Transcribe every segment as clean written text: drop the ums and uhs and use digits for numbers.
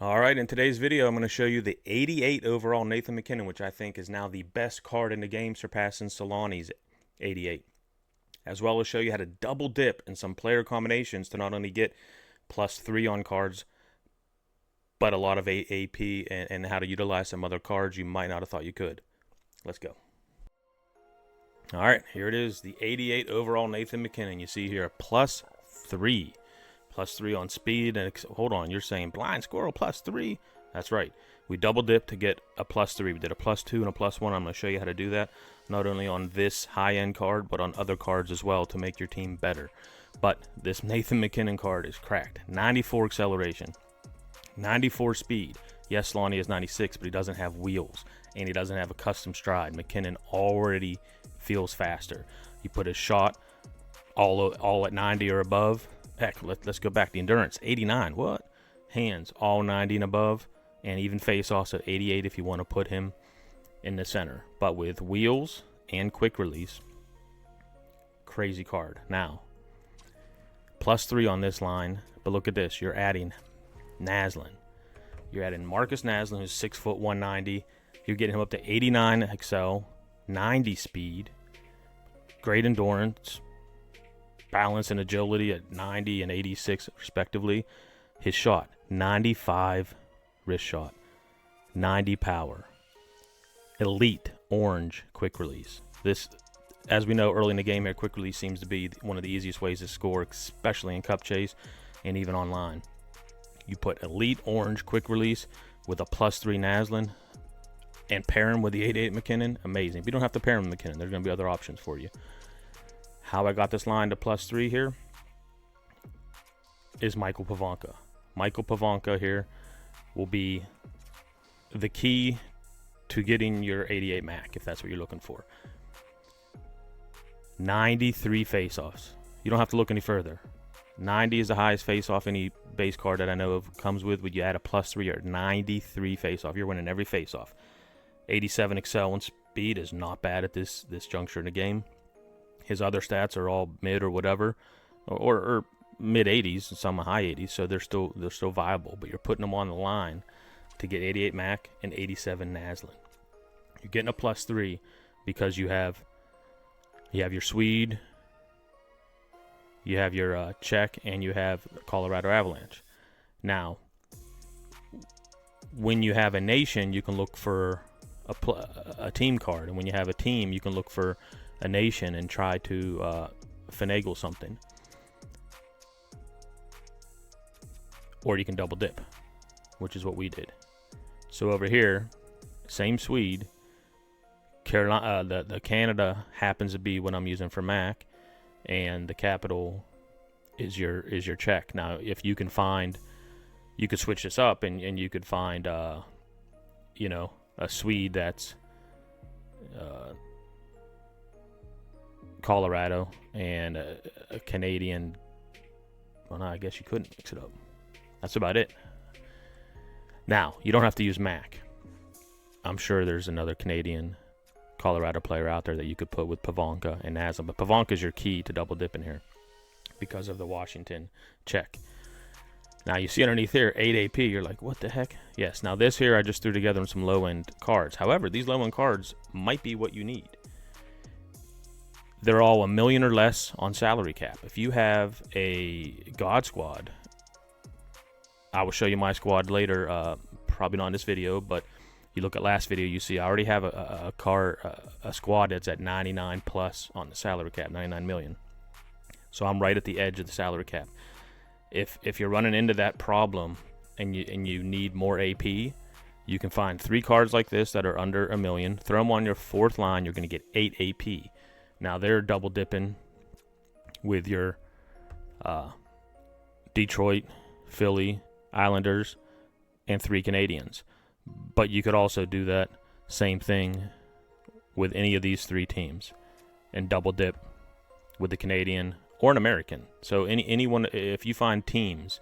All right, in today's video, I'm going to show you the 88 overall Nathan Mackinnon, which I think is now the best card in the game, surpassing Solani's 88. As well as show you how to double dip in some player combinations to not only get +3 on cards, but a lot of AP and how to utilize some other cards you might not have thought you could. Let's go. All right, here it is, the 88 overall Nathan Mackinnon. You see here, +3. +3 on speed. And hold on, you're saying blind squirrel +3? That's right. We double dip to get a +3. We did a +2 and a +1. I'm going to show you how to do that, not only on this high-end card, but on other cards as well to make your team better. But this Nathan Mackinnon card is cracked. 94 acceleration, 94 speed. Yes, Lonnie is 96, but he doesn't have wheels, and he doesn't have a custom stride. Mackinnon already feels faster. You put his shot all at 90 or above. Heck, let's go back. The endurance, 89. What? Hands, all 90 and above. And even face-offs at 88 if you want to put him in the center. But with wheels and quick release, crazy card. Now, +3 on this line. But look at this. You're adding Naslin. You're adding Marcus Naslin, who's 6 foot 190. You're getting him up to 89 excel, 90 speed, great endurance, balance and agility at 90 and 86 respectively. His shot, 95 wrist shot, 90 power, elite orange quick release. This, as we know early in the game here, quick release seems to be one of the easiest ways to score, especially in cup chase and even online. You put elite orange quick release with a +3 Naslin and pair him with the 88 Mackinnon, amazing. But you don't have to pair him with Mackinnon. There's going to be other options for you. How I got this line to +3 here is Michael Pivonka. Michael Pivonka here will be the key to getting your 88 Mac, if that's what you're looking for. 93 face-offs. You don't have to look any further. 90 is the highest face-off any base card that I know of comes with. When you add a +3 or 93 face-off, you're winning every face-off. 87 excel and speed is not bad at this juncture in the game. His other stats are all mid or whatever, or mid 80s and some high 80s, so they're still viable. But you're putting them on the line to get 88 Mac and 87 Naslin. You're getting a +3 because you have your Swede, you have your Czech, and you have Colorado Avalanche. Now, when you have a nation, you can look for a team card, and when you have a team, you can look for a nation and try to finagle something, or you can double dip, which is what we did. So over here, same Swede, Carolina, the Canada happens to be what I'm using for Mac, and the capital is your Czech. Now, if you can find, you could switch this up, and you could find a Swede that's Colorado and a Canadian. Well, no, I guess you couldn't mix it up. That's about it. Now, you don't have to use Mac. I'm sure there's another Canadian Colorado player out there that you could put with Pivonka and Naslin, but Pivonka is your key to double dipping here because of the Washington check. Now, you see underneath here, 8 AP, you're like, what the heck? Yes, now this here I just threw together in some low-end cards. However, these low-end cards might be what you need. They're all $1 million or less on salary cap. If you have a God Squad, I will show you my squad later, probably not in this video, but you look at last video, you see I already have a squad that's at 99 plus on the salary cap, 99 million. So I'm right at the edge of the salary cap. If you're running into that problem and you need more AP, you can find 3 cards like this that are under $1 million. Throw them on your 4th line. You're going to get 8 AP. Now they're double dipping with your Detroit, Philly, Islanders, and 3 Canadians. But you could also do that same thing with any of these 3 teams and double dip with the Canadian or an American. So anyone, if you find teams,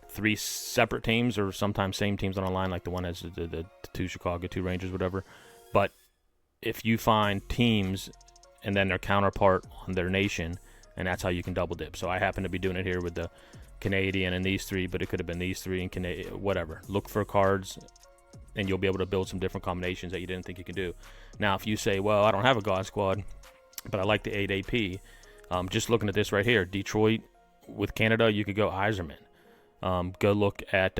3 separate teams or sometimes same teams on a line, like the one has the 2 Chicago, 2 Rangers, whatever. But if you find teams and then their counterpart on their nation, and that's how you can double dip. So I happen to be doing it here with the Canadian and these three, but it could have been these three and Canadian, whatever. Look for cards, and you'll be able to build some different combinations that you didn't think you could do. Now, if you say, well, I don't have a God Squad, but I like the 8 AP, just looking at this right here, Detroit with Canada, you could go Iserman. Go look at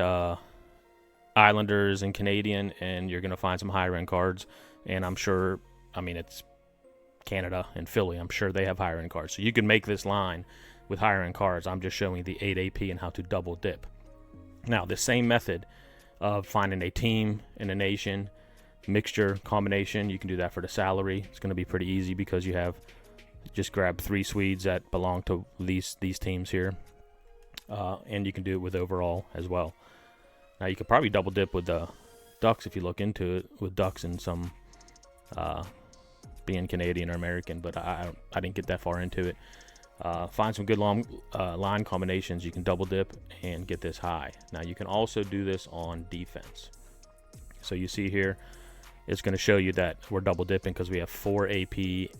Islanders and Canadian, and you're going to find some higher end cards. And I'm sure, I mean, it's Canada and Philly. I'm sure they have higher end cards. So you can make this line with higher end cards. I'm just showing the 8 AP and how to double dip. Now, the same method of finding a team and a nation, mixture, combination, you can do that for the salary. It's going to be pretty easy because you have just grab 3 Swedes that belong to these teams here. And you can do it with overall as well. Now, you could probably double dip with the Ducks if you look into it, with Ducks and some being Canadian or American, but I didn't get that far into it. Find some good long line combinations. You can double dip and get this high. Now, you can also do this on defense. So you see here, it's going to show you that we're double dipping because we have 4 AP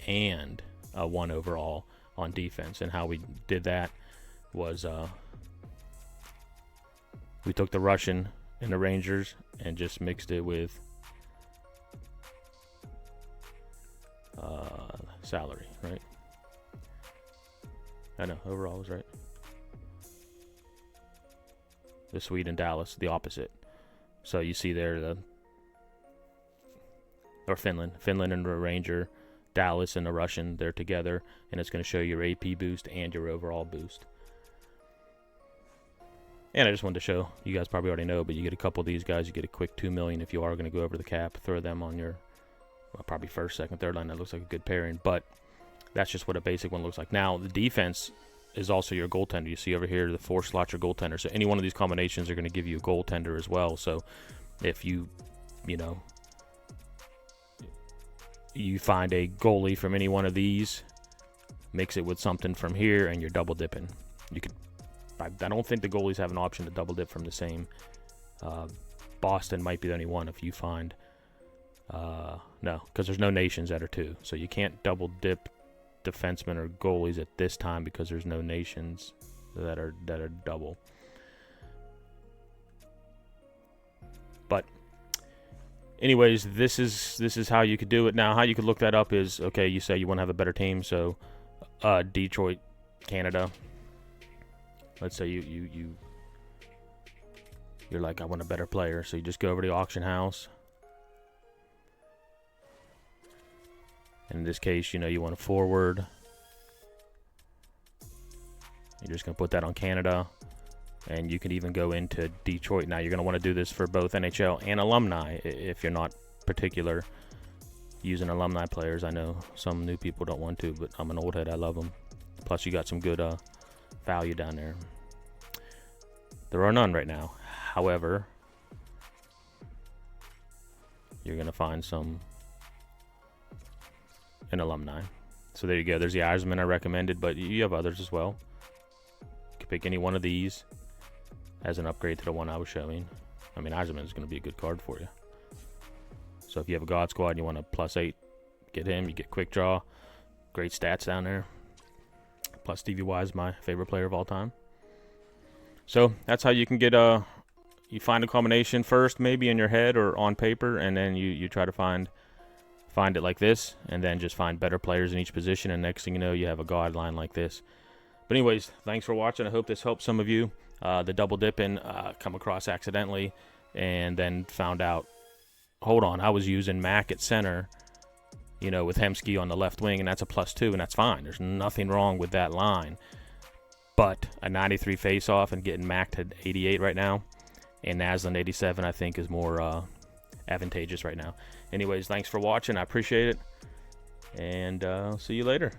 and 1 overall on defense. And how we did that was we took the Russian and the Rangers and just mixed it with salary, right? I know, overall was right. The Swede and Dallas, the opposite. So you see there or Finland and the Ranger, Dallas and the Russian, they're together, and it's going to show your AP boost and your overall boost. And I just wanted to show, you guys probably already know, but you get a couple of these guys, you get a quick 2 million if you are going to go over the cap, throw them on your probably first, second, third line. That looks like a good pairing, but that's just what a basic one looks like. Now, the defense is also your goaltender. You see over here the 4 slot your goaltender. So any one of these combinations are going to give you a goaltender as well. So if you find a goalie from any one of these, mix it with something from here, and you're double dipping. You could. I don't think the goalies have an option to double dip from the same. Boston might be the only one if you find. No, because there's no nations that are 2. So you can't double dip defensemen or goalies at this time because there's no nations that are double. But anyways, this is how you could do it. Now, how you could look that up is, okay, you say you want to have a better team, so Detroit, Canada. Let's say you're like, I want a better player, so you just go over to the auction house. In this case, you want a forward. You're just going to put that on Canada. And you can even go into Detroit. Now, you're going to want to do this for both NHL and alumni if you're not particular using alumni players. I know some new people don't want to, but I'm an old head. I love them. Plus, you got some good value down there. There are none right now. However, you're going to find some in alumni. So there you go. There's the Iserman I recommended, but you have others as well. You can pick any one of these as an upgrade to the one I was showing. I mean, Iserman is going to be a good card for you. So if you have a God Squad and you want a +8, get him. You get quick draw. Great stats down there. Plus Stevie Y is my favorite player of all time. So that's how you can get you find a combination first, maybe in your head or on paper, and then you try to find it like this, and then just find better players in each position, and next thing you know, you have a God line like this. But anyways, thanks for watching. I hope this helps some of you. The double dipping come across accidentally, and then found out, hold on, I was using Mac at center, with Hemsky on the left wing, and that's a +2, and that's fine. There's nothing wrong with that line. But a 93 face-off and getting Mac to 88 right now, and Naslund 87, I think, is more advantageous right now. Anyways, thanks for watching. I appreciate it, and see you later.